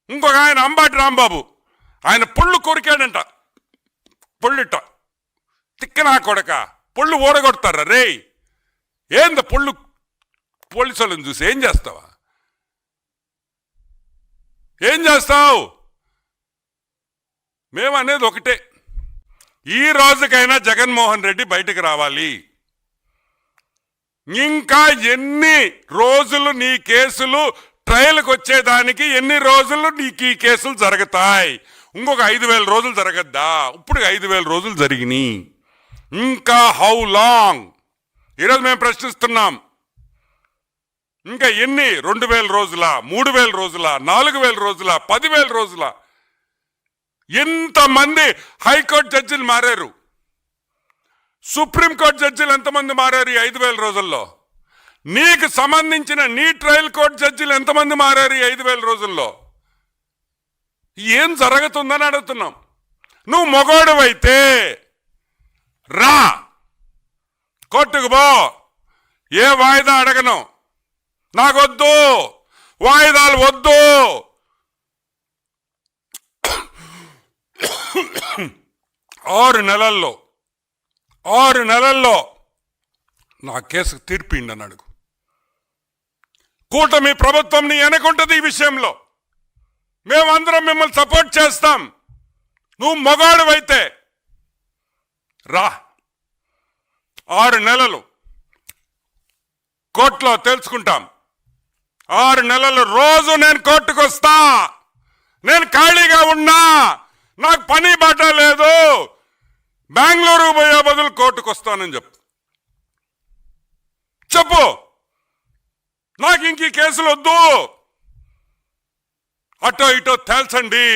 ఇంకొక ఆయన అంబాటి రాంబాబు, ఆయన పొళ్ళు కొరికాడంట. పొళ్ళుట తిక్కనా కొడక, పొళ్ళు ఓడగొడతారా రే? ఏంద పొళ్ళు? పోలీసులను చూసి ఏం చేస్తావా? ఏం చేస్తావు? మేమనేది ఒకటే, ఈ రోజుకైనా జగన్మోహన్ రెడ్డి బయటకు రావాలి. ఇంకా ఎన్ని రోజులు నీ కేసులు ట్రయల్కి వచ్చేదానికి, ఎన్ని రోజులు నీకు ఈ కేసులు జరుగుతాయి? ఇంకొక 5,000 రోజులు జరగద్దా? ఇప్పుడు 5,000 రోజులు జరిగినాయి. ఇంకా హౌ లాంగ్? ఈరోజు మేము ప్రశ్నిస్తున్నాం. ఇంకా ఎన్ని? 2,000 రోజుల, 3,000 రోజుల, 4,000 రోజుల, 10,000 రోజుల? ఎంతమంది హైకోర్టు జడ్జిలు మారారు? సుప్రీంకోర్టు జడ్జిలు ఎంతమంది మారారు ఈ 5,000 రోజుల్లో? నీకు సంబంధించిన నీ ట్రయల్ కోర్టు జడ్జిలు ఎంతమంది మారారు ఈ 5,000 రోజుల్లో? ఏం జరుగుతుందని అడుగుతున్నాం. నువ్వు మొగోడువైతే రా, కోర్టుకు పో, ఏ వాయిదా అడగను, నాకొద్దు, వాయిదాలు వద్దు. 6 నెలల్లో నా కేసు తీర్పిండి అని అడుగు. కూటమి ప్రభుత్వం నీ వెనకుంటది ఈ విషయంలో. మేమందరం మిమ్మల్ని సపోర్ట్ చేస్తాం. నువ్వు మగాడువైతే రా, 6 నెలలు కోర్టులో తెలుసుకుంటాం. 6 నెలలు రోజు నేను కోర్టుకు వస్తా. నేను ఖాళీగా ఉన్నా, నాకు పని బాట లేదు, బెంగళూరు పోయే బదులు కోర్టుకు వస్తానని చెప్పు. నాకు ఇంక కేసులు వద్దు, అటో ఇటో తేల్చండి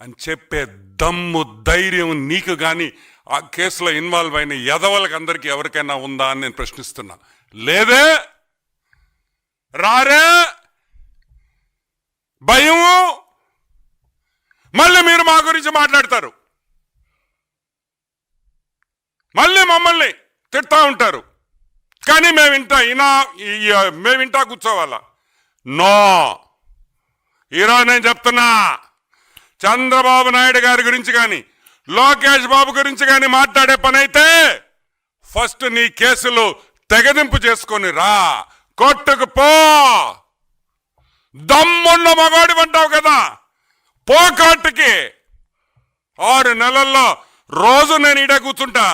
అని చెప్పే దమ్ము, ధైర్యం నీకు కానీ ఆ కేసులో ఇన్వాల్వ్ అయిన ఎదవలకు అందరికీ ఎవరికైనా ఉందా అని నేను ప్రశ్నిస్తున్నా. లేదే, రారే, భయము. మళ్ళీ మీరు మా గురించి మాట్లాడతారు, మళ్ళీ మమ్మల్ని తిడతా ఉంటారు. కానీ మేమింటా కూర్చోవాలా? నో. ఈరోజు నేను చెప్తున్నా, చంద్రబాబు నాయుడు గారి గురించి కానీ లోకేష్ బాబు గురించి కానీ మాట్లాడే పని అయితే ఫస్ట్ నీ కేసులు తెగదింపు చేసుకొని రా, కోర్టుకు పో. దమ్మున్న మగాడి అంటావు కదా, పో కోర్టుకి. 6 నెలల్లో రోజు నేను ఈడ కూర్చుంటా,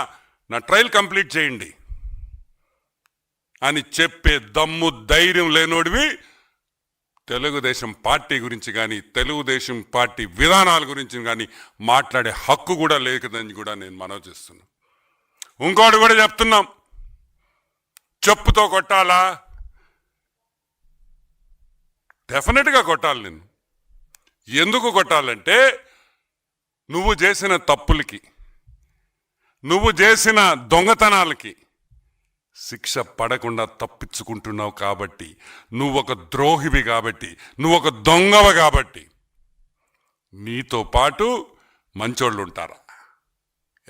నా ట్రయల్ కంప్లీట్ చేయండి అని చెప్పే దమ్ము, ధైర్యం లేనోడివి తెలుగుదేశం పార్టీ గురించి కానీ తెలుగుదేశం పార్టీ విధానాల గురించి కానీ మాట్లాడే హక్కు కూడా లేదని కూడా నేను మనవి చేస్తున్నా. ఇంకోటి కూడా చెప్తున్నాం, చెప్పుతో కొట్టాలా? డెఫినెట్గా కొట్టాలి. నేను ఎందుకు కొట్టాలంటే, నువ్వు చేసిన తప్పులకి, నువ్వు చేసిన దొంగతనాలకి శిక్ష పడకుండా తప్పించుకుంటున్నావు కాబట్టి, నువ్వు ఒక ద్రోహివి కాబట్టి, నువ్వు ఒక దొంగవ కాబట్టి. నీతో పాటు మంచోళ్ళు ఉంటారా?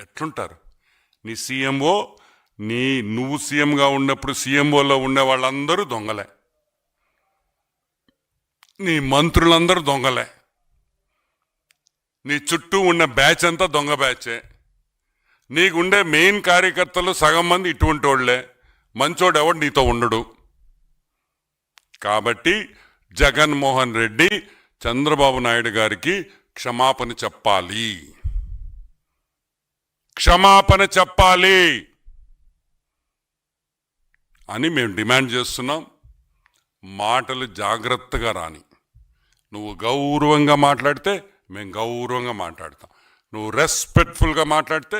ఎట్లుంటారు? నీ సీఎంఓ, నువ్వు సీఎంగా ఉన్నప్పుడు సీఎంఓలో ఉండే వాళ్ళందరూ దొంగలే, నీ మంత్రులందరూ దొంగలే, నీ చుట్టూ ఉన్న బ్యాచ్ అంతా దొంగ బ్యాచే, నీకుండే మెయిన్ కార్యకర్తలు సగం మంది ఇటువంటి వాళ్లే. మంచోడు ఎవడు నీతో ఉండడు. కాబట్టి జగన్మోహన్ రెడ్డి చంద్రబాబు నాయుడు గారికి క్షమాపణ చెప్పాలి అని మేము డిమాండ్ చేస్తున్నాం. మాటలు జాగ్రత్తగా రాని. నువ్వు గౌరవంగా మాట్లాడితే మేము గౌరవంగా మాట్లాడతాం, నువ్వు రెస్పెక్ట్ఫుల్గా మాట్లాడితే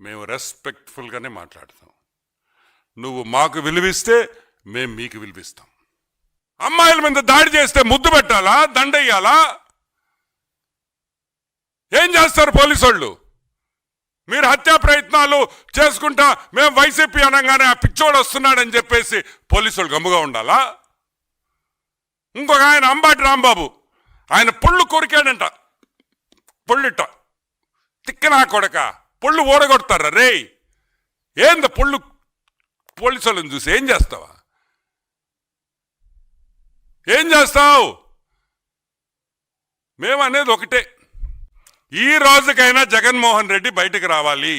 మేము రెస్పెక్ట్ఫుల్గానే మాట్లాడతాం. నువ్వు మాకు విలువిస్తే మేము మీకు విలువిస్తాం. అమ్మాయిల మీద దాడి చేస్తే ముద్దు పెట్టాలా, దండయ్యాలా? ఏం చేస్తారు పోలీసు వాళ్ళు? మీరు హత్యా ప్రయత్నాలు చేసుకుంటా మేము వైసీపీ అనగానే ఆ పిచ్చోడు వస్తున్నాడని చెప్పేసి పోలీసు వాళ్ళు గమ్ముగా ఉండాలా? ఇంకొక ఆయన అంబాటి రాంబాబు, ఆయన పొళ్ళు కొరికాడంట. పొళ్ళుట తిక్కనా కొడక, పొళ్ళు ఓడగొడతారా రే? ఏంద పొళ్ళు? పోలీసులను చూసి ఏం చేస్తావు? మేము అనేది ఒకటే, ఈ రోజుకైనా జగన్మోహన్ రెడ్డి బయటకు రావాలి.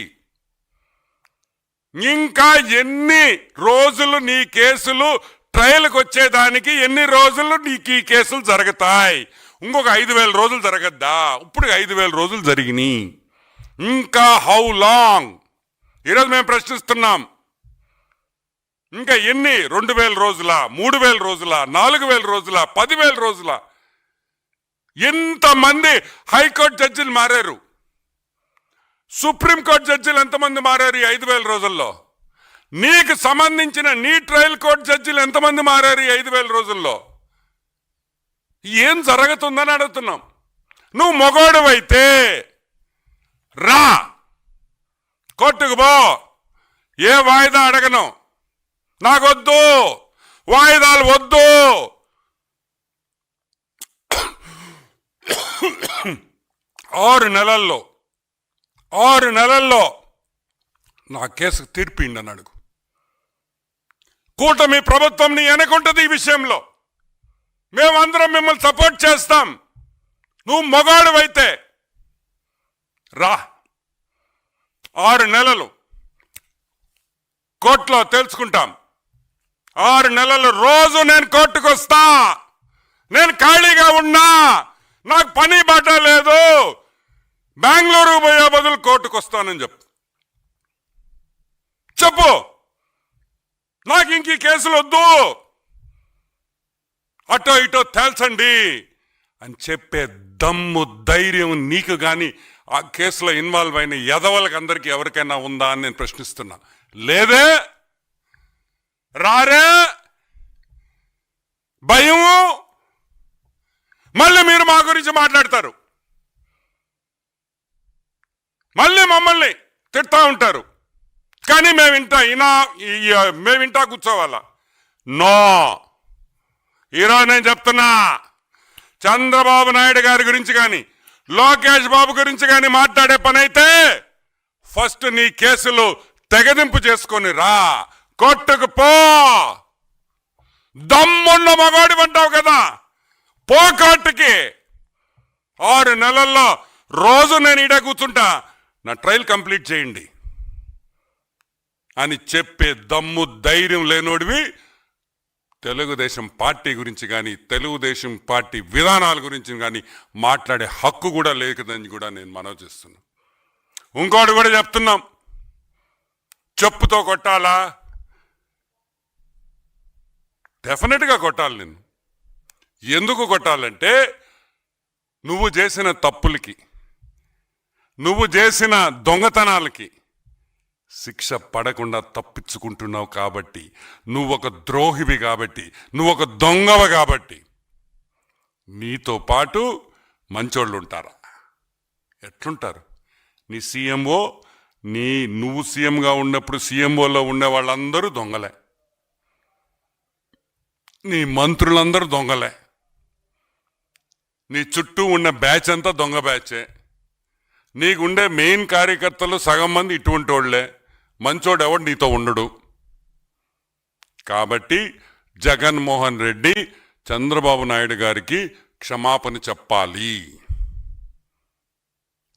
ఇంకా ఎన్ని రోజులు నీ కేసులు ట్రయల్కి వచ్చేదానికి, ఎన్ని రోజులు నీకు ఈ కేసులు జరుగుతాయి? ఇంకొక 5,000 రోజులు జరగద్దా? ఇప్పుడు 5,000 రోజులు జరిగినాయి. ఇంకా హౌ లాంగ్? ఈరోజు మేము ప్రశ్నిస్తున్నాం. ఇంకా ఎన్ని? 2,000 రోజుల, 3,000 రోజుల, 4,000 రోజుల, 10,000 రోజుల? ఎంతమంది హైకోర్టు జడ్జిలు మారారు? సుప్రీంకోర్టు జడ్జిలు ఎంతమంది మారారు ఈ 5,000 రోజుల్లో? నీకు సంబంధించిన నీ ట్రయల్ కోర్టు జడ్జిలు ఎంతమంది మారారు ఈ 5,000 రోజుల్లో? ఏం జరుగుతుందని అడుగుతున్నాం. నువ్వు మొగోడువైతే రా, కోర్టుకు పో, ఏ వాయిదా అడగను, నాకొద్దు, వాయిదాలు వద్దు. 6 నెలల్లో నా కేసు తీర్పిండి అని అడుగు. కూటమి ప్రభుత్వం నీ వెనకుంటుంది ఈ విషయంలో. మేమందరం మిమ్మల్ని సపోర్ట్ చేస్తాం. నువ్వు మగాడువైతే రా, 6 నెలలు కోర్టులో తెలుసుకుంటాం. 6 నెలలు రోజు నేను కోర్టుకు వస్తా. నేను ఖాళీగా ఉన్నా, నాకు పని బాట లేదు, బెంగళూరు పోయే బదులు కోర్టుకు వస్తానని చెప్పు. నాకు ఇంక కేసులు వద్దు, అటో ఇటో తేల్చండి అని చెప్పే దమ్ము, ధైర్యం నీకు కానీ ఆ కేసులో ఇన్వాల్వ్ అయిన ఎదవలకు అందరికీ ఎవరికైనా ఉందా అని నేను ప్రశ్నిస్తున్నా. లేదే, రారే, భయము. మళ్ళీ మీరు మా గురించి మాట్లాడతారు, మళ్ళీ మమ్మల్ని తిడతా ఉంటారు. కానీ మేమింటా కూర్చోవాలా? నో. ఈరోజు నేను చెప్తున్నా, చంద్రబాబు నాయుడు గారి గురించి కానీ లోకేష్ బాబు గురించి కానీ మాట్లాడే పని అయితే ఫస్ట్ నీ కేసులు తెగదింపు చేసుకొని రా, కోర్టుకు పో. దమ్మున్న మగాడి అంటావు కదా, పో కోర్టుకి. 6 నెలల్లో రోజు నేను ఈడ కూర్చుంటా, నా ట్రయల్ కంప్లీట్ చేయండి అని చెప్పే దమ్ము, ధైర్యం లేనోడివి తెలుగుదేశం పార్టీ గురించి కానీ తెలుగుదేశం పార్టీ విధానాల గురించి కానీ మాట్లాడే హక్కు కూడా లేదని కూడా నేను మనవి చేస్తున్నా. ఇంకోటి కూడా చెప్తున్నాం, చెప్పుతో కొట్టాలా? డెఫినెట్గా కొట్టాలి. నేను ఎందుకు కొట్టాలంటే, నువ్వు చేసిన తప్పులకి, నువ్వు చేసిన దొంగతనాలకి శిక్ష పడకుండా తప్పించుకుంటున్నావు కాబట్టి, నువ్వు ఒక ద్రోహివి కాబట్టి, నువ్వు ఒక దొంగవ కాబట్టి. నీతో పాటు మంచోళ్ళు ఉంటారా? ఎట్లుంటారు? నీ సీఎంఓ, నువ్వు సీఎంగా ఉన్నప్పుడు సీఎంఓలో ఉండే వాళ్ళందరూ దొంగలే, నీ మంత్రులందరూ దొంగలే, నీ చుట్టూ ఉన్న బ్యాచ్ అంతా దొంగ బ్యాచే, నీకుండే మెయిన్ కార్యకర్తలు సగం మంది ఇటువంటి వాళ్లే. మంచోడు ఎవడు నీతో ఉండడు. కాబట్టి జగన్మోహన్ రెడ్డి చంద్రబాబు నాయుడు గారికి క్షమాపణ చెప్పాలి,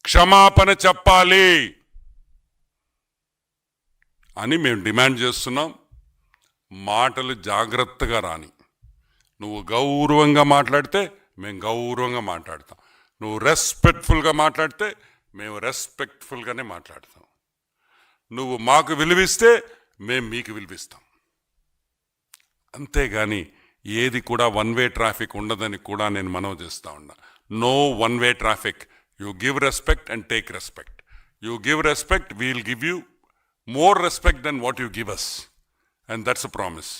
క్షమాపణ చెప్పాలి అని మేము డిమాండ్ చేస్తున్నాం. మాటలు జాగ్రత్తగా రాని. నువ్వు గౌరవంగా మాట్లాడితే మేము గౌరవంగా మాట్లాడతాం, నువ్వు రెస్పెక్ట్ఫుల్గా మాట్లాడితే మేము రెస్పెక్ట్ఫుల్గానే మాట్లాడతాం. నువ్వు మాకు విలువిస్తే మేము మీకు విలువిస్తాం. అంతేగాని ఏది కూడా 1 వే ట్రాఫిక్ ఉండదని కూడా నేను మనవి చేస్తా ఉన్నా. No 1 way traffic. You give respect and take respect. You give respect, we'll give you more respect than what you give us, and that's a promise.